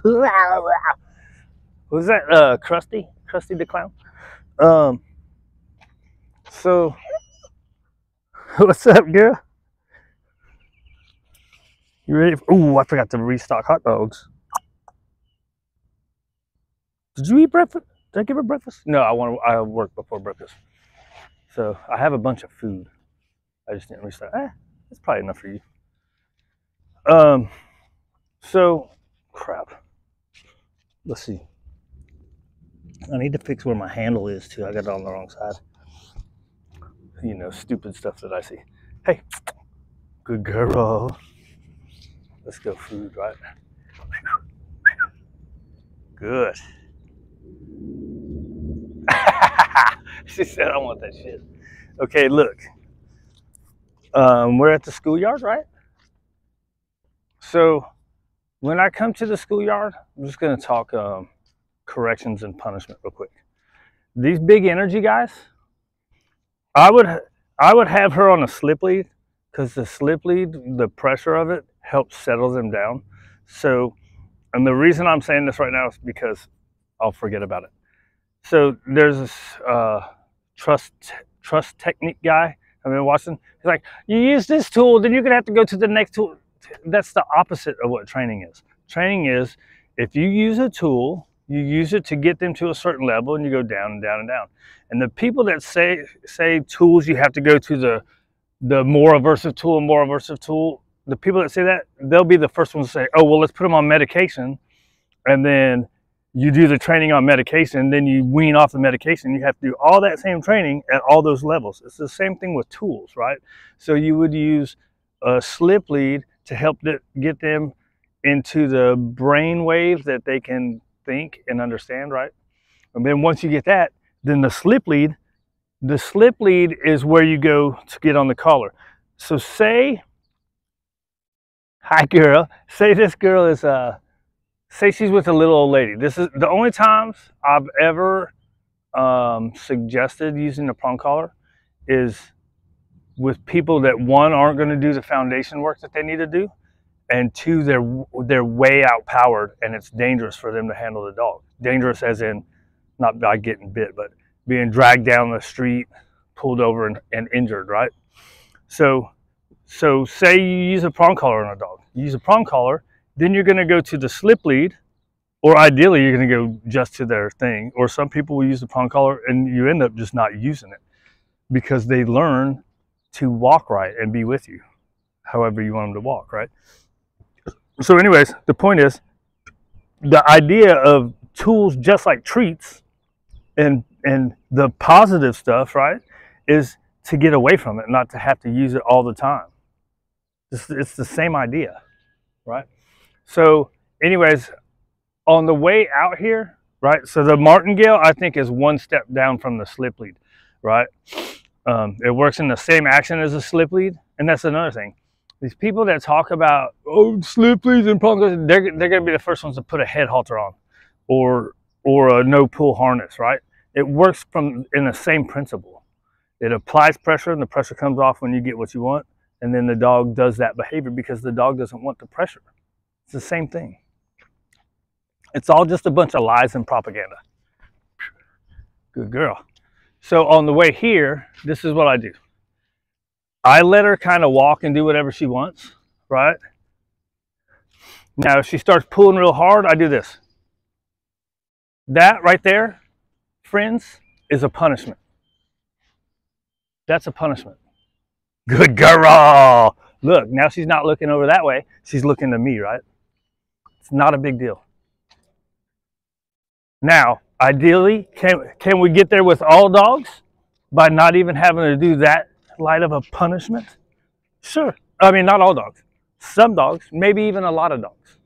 Was that Krusty? Krusty the Clown? So what's up, girl? You ready? Ooh, I forgot to restock hot dogs. Did you eat breakfast? Did I give her breakfast? No, I work before breakfast. So I have a bunch of food. I just didn't restock. That's probably enough for you. Um, so crap. Let's see. I need to fix where my handle is too. I got it on the wrong side. You know, stupid stuff that I see. Hey, good girl. Let's go food, right? Good. She said, I want that shit. Okay, look. We're at the schoolyard, right? So when I come to the schoolyard, I'm just going to talk corrections and punishment real quick. These big energy guys, I would have her on a slip lead because the slip lead, the pressure of it helps settle them down. So, and the reason I'm saying this right now is because I'll forget about it. So there's this trust technique guy I've been watching. He's like, you use this tool, then you're gonna have to go to the next tool. That's the opposite of what training is. Training is if you use a tool, you use it to get them to a certain level, and you go down and down and down. And the people that say tools you have to go to the more aversive tool, the people that say that, they'll be the first ones to say, oh well, let's put them on medication, and then you do the training on medication, then you wean off the medication. You have to do all that same training at all those levels. It's the same thing with tools, right? So you would use a slip lead to help get them into the brain wave that they can think and understand, right? And then once you get that, then the slip lead is where you go to get on the collar. So say, hi girl, say this girl is say she's with a little old lady. This is the only times I've ever suggested using a prong collar is with people that, one, aren't going to do the foundation work that they need to do, and two, they're way outpowered and it's dangerous for them to handle the dog. Dangerous as in not by getting bit, but being dragged down the street, pulled over and injured, right? So say you use a prong collar on a dog. You use a prong collar, then you're going to go to the slip lead, or ideally you're going to go just to their thing. Or some people will use the prong collar and you end up just not using it because they learn to walk right and be with you however you want them to walk, right? So anyways, the point is, the idea of tools just like treats and the positive stuff, right, is to get away from it, not to have to use it all the time. It's the same idea, right? So anyways, on the way out here, right, so the martingale I think is one step down from the slip lead, right? It works in the same action as a slip lead, and that's another thing. These people that talk about, oh, slip leads and prongs, they're going to be the first ones to put a head halter on or a no pull harness, right? It works in the same principle. It applies pressure and the pressure comes off when you get what you want, and then the dog does that behavior because the dog doesn't want the pressure. It's the same thing. It's all just a bunch of lies and propaganda. Good girl. So on the way here, this is what I do. I let her kind of walk and do whatever she wants, right? Now, if she starts pulling real hard, I do this. That right there, friends, is a punishment. That's a punishment. Good girl. Look, now she's not looking over that way. She's looking to me, right? It's not a big deal. Now, ideally, can we get there with all dogs by not even having to do that light of a punishment? Sure. I mean, not all dogs. Some dogs, maybe even a lot of dogs.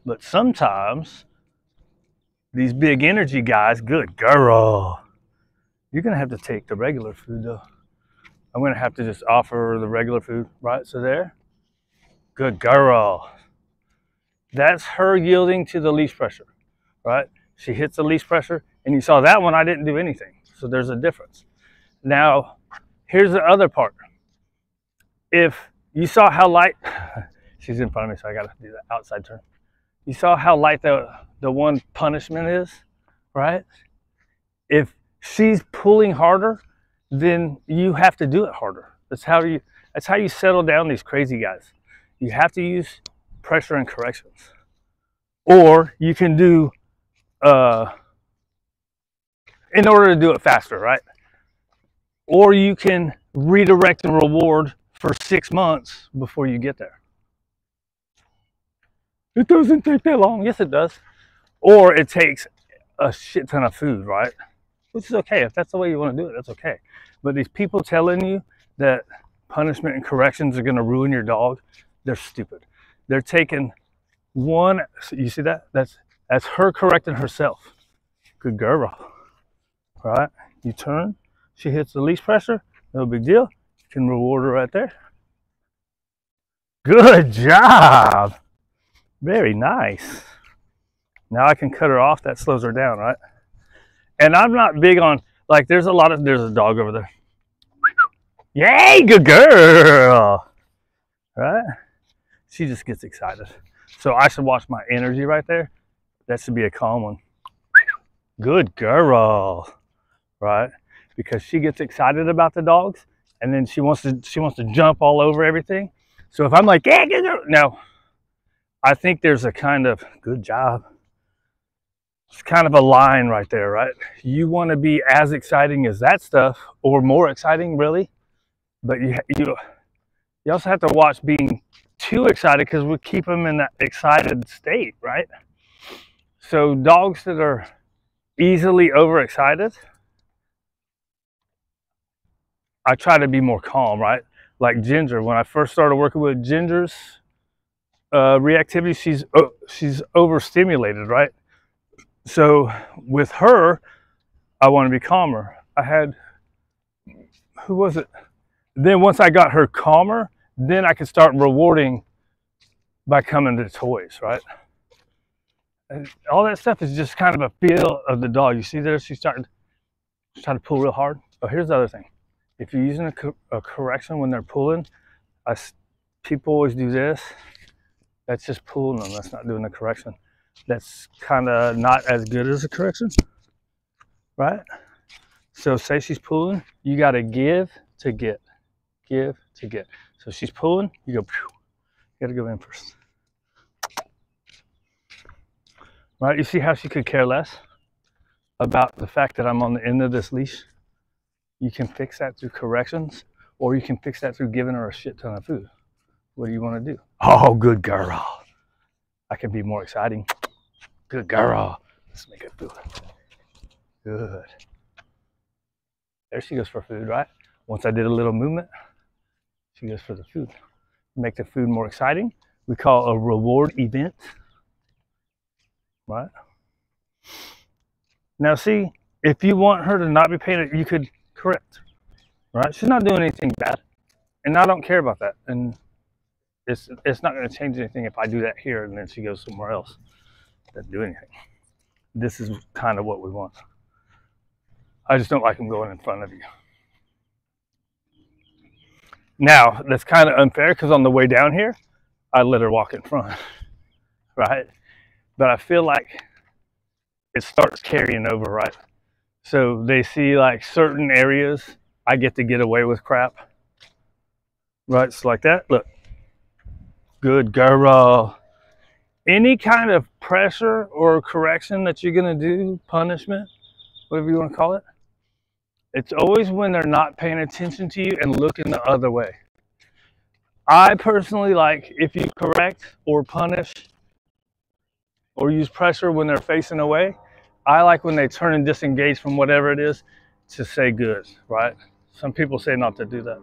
But sometimes these big energy guys, good girl, you're going to have to take the regular food though. I'm going to have to just offer the regular food, right? So there. Good girl. That's her yielding to the leash pressure, right? She hits the leash pressure, and you saw that one, I didn't do anything. So there's a difference. Now, here's the other part. If you saw how light, she's in front of me, so I got to do that outside turn. You saw how light the one punishment is, right? If she's pulling harder, then you have to do it harder. That's how you settle down these crazy guys. You have to use pressure and corrections. Or you can do in order to do it faster, right? Or you can redirect and reward for 6 months before you get there. It doesn't take that long. Yes, it does. Or it takes a shit ton of food, right? Which is okay. If that's the way you want to do it, that's okay. But these people telling you that punishment and corrections are going to ruin your dog, they're stupid. They're taking one, you see that? That's her correcting herself. Good girl, right? You turn, she hits the leash pressure, no big deal. You can reward her right there. Good job. Very nice. Now I can cut her off. That slows her down, right? And I'm not big on, like, there's a dog over there. Yay, good girl. Right? She just gets excited. So I should watch my energy right there. That should be a calm one. Good girl. Right? Because she gets excited about the dogs, and then she wants to jump all over everything. So if I'm like, yeah, good girl. Now, I think there's a kind of, good job. It's kind of a line right there, right? You want to be as exciting as that stuff, or more exciting, really. But you also have to watch being too excited, because we keep them in that excited state, right? So dogs that are easily overexcited, I try to be more calm, right? Like Ginger, when I first started working with Ginger's reactivity, she's overstimulated, right? So with her, I want to be calmer. I had, who was it? Then once I got her calmer, then I could start rewarding by coming to toys, right? And all that stuff is just kind of a feel of the dog. You see there, she's trying to pull real hard. Oh, here's the other thing. If you're using a correction when they're pulling, people always do this. That's just pulling them. That's not doing the correction. That's kind of not as good as a correction, right? So say she's pulling, you got to give to get. Give to get. So she's pulling, you go, you got to go in first. Right? You see how she could care less about the fact that I'm on the end of this leash? You can fix that through corrections, or you can fix that through giving her a shit ton of food. What do you want to do? Oh, good girl. I can be more exciting. Good girl. Let's make it food. Good. There she goes for food, right? Once I did a little movement, she goes for the food. Make the food more exciting. We call a reward event. Right? Now see, if you want her to not be painted, you could correct. Right? She's not doing anything bad. And I don't care about that. And it's not going to change anything if I do that here and then she goes somewhere else. It doesn't do anything. This is kind of what we want. I just don't like them going in front of you. Now, that's kind of unfair because on the way down here, I let her walk in front, right? But I feel like it starts carrying over, right? So they see like certain areas, I get to get away with crap, right? So like that, look, good girl. Any kind of pressure or correction that you're gonna do, punishment, whatever you want to call it, it's always when they're not paying attention to you and looking the other way. I personally like if you correct or punish or use pressure when they're facing away. I like when they turn and disengage from whatever it is to say good, right? Some people say not to do that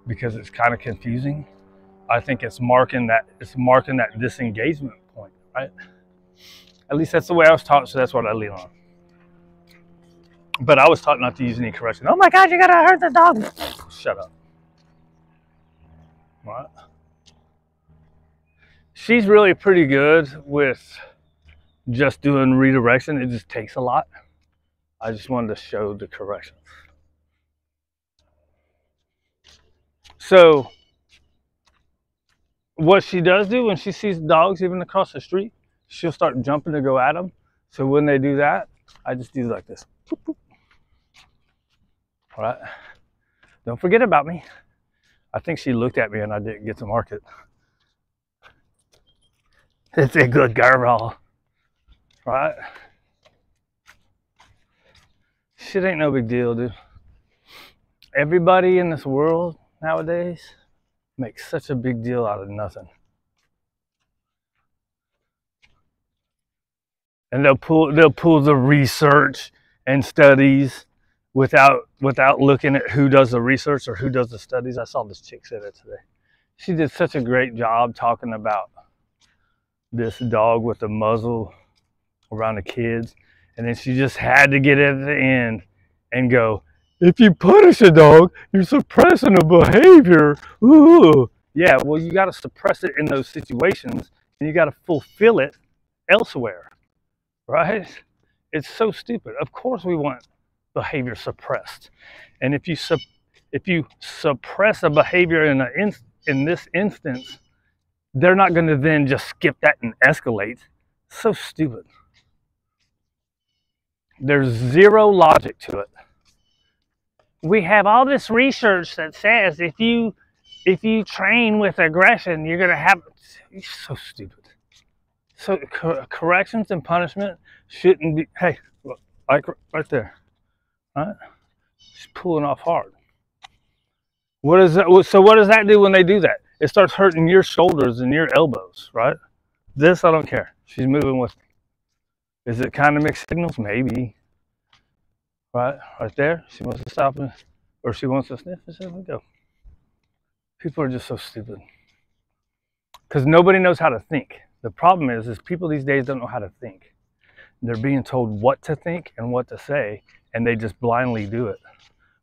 because it's kind of confusing. I think it's marking that disengagement point, right? At least that's the way I was taught, so that's what I lean on. But I was taught not to use any correction. Oh my God, you're gonna hurt the dog. Shut up. Right? She's really pretty good with just doing redirection. It just takes a lot. I just wanted to show the corrections. So what she does do when she sees dogs even across the street, she'll start jumping to go at them. So when they do that, I just do like this. Boop, boop. All right. Don't forget about me. I think she looked at me and I didn't get to mark it. It's a good girl. Right? Shit ain't no big deal, dude. Everybody in this world nowadays makes such a big deal out of nothing. And they'll pull the research and studies without looking at who does the research or who does the studies. I saw this chick say that today. She did such a great job talking about this dog with the muzzle around the kids, and then she just had to get at the end and go, if you punish a dog, you're suppressing a behavior. Ooh. Yeah, well, you got to suppress it in those situations, and you got to fulfill it elsewhere. Right? It's so stupid. Of course we want behavior suppressed. And if you suppress a behavior in this instance, they're not going to then just skip that and escalate. So stupid. There's zero logic to it. We have all this research that says if you train with aggression, you're going to have... It's so stupid. So corrections and punishment shouldn't be, hey, look, like right there, right? She's pulling off hard. What is that? So what does that do when they do that? It starts hurting your shoulders and your elbows, right? This, I don't care. She's moving with me. Is it kind of mixed signals? Maybe. Right there. She wants to stop me, or she wants to sniff. So we go. People are just so stupid. Because nobody knows how to think. The problem is people these days don't know how to think. They're being told what to think and what to say, and they just blindly do it.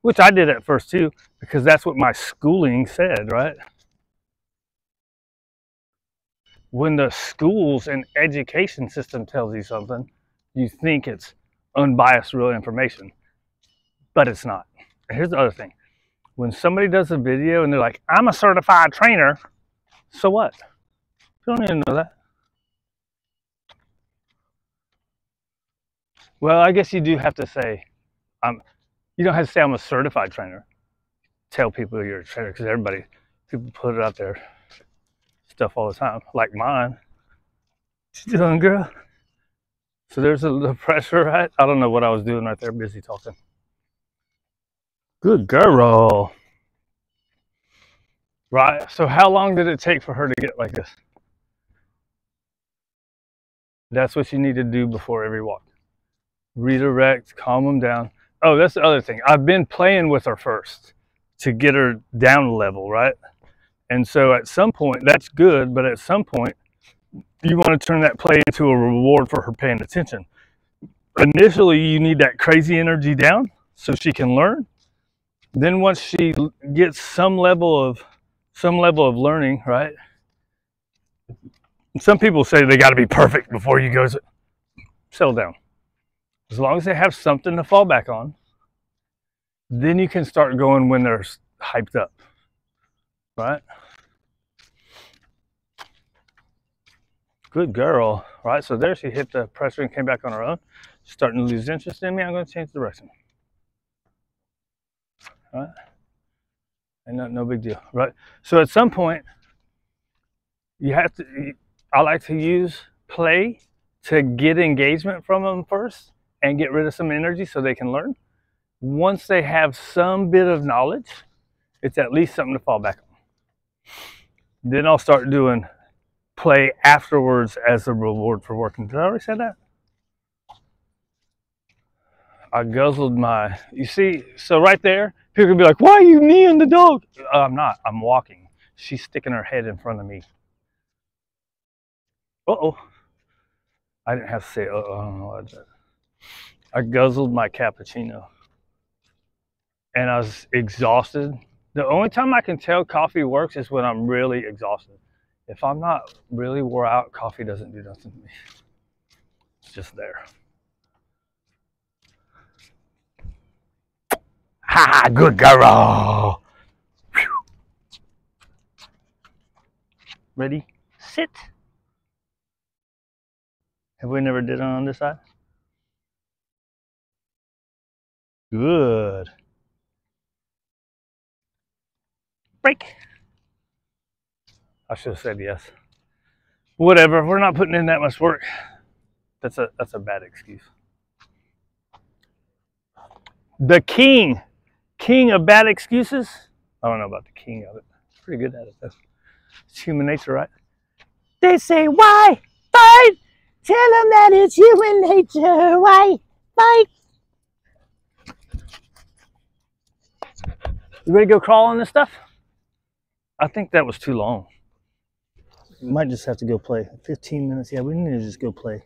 Which I did at first too, because that's what my schooling said, right? When the schools and education system tells you something, you think it's unbiased real information, but it's not. And here's the other thing. When somebody does a video and they're like, I'm a certified trainer, so what? You don't even know that. Well, I guess you do have to say, you don't have to say I'm a certified trainer. Tell people you're a trainer, because people put it out there, stuff all the time, like mine. What you doing, girl? So there's a little pressure, right? I don't know what I was doing right there, busy talking. Good girl. Right, so how long did it take for her to get like this? That's what you need to do before every walk. Redirect, calm them down. Oh, that's the other thing. I've been playing with her first to get her down a level, right? And so at some point, that's good, but at some point, you want to turn that play into a reward for her paying attention. Initially, you need that crazy energy down so she can learn. Then once she gets some level of learning, right? Some people say they got to be perfect before you go. Settle down. As long as they have something to fall back on, then you can start going when they're hyped up, right? Good girl, right? So there she hit the pressure and came back on her own. She's starting to lose interest in me. I'm going to change direction. Right? And no big deal, right? So at some point, you have to, I like to use play to get engagement from them first and get rid of some energy so they can learn. Once they have some bit of knowledge, it's at least something to fall back on. Then I'll start doing play afterwards as a reward for working. Did I already say that? I guzzled my, you see, so right there, people can be like, why are you kneeing the dog? I'm not, I'm walking. She's sticking her head in front of me. Uh-oh. I didn't have to say uh-oh, I don't know what I did. I guzzled my cappuccino. And I was exhausted. The only time I can tell coffee works is when I'm really exhausted. If I'm not really wore out, coffee doesn't do nothing to me. It's just there. Ha, good girl. Whew. Ready? Sit. Have we never did it on this side? Good. Break. I should have said yes. Whatever. We're not putting in that much work. That's a bad excuse. The king of bad excuses. I don't know about the king of it. Pretty good at it though. It's human nature, right? They say, why fight? Tell them that it's human nature. Why fight? You ready to go crawl on this stuff? I think that was too long. We might just have to go play. 15 minutes. Yeah, we need to just go play.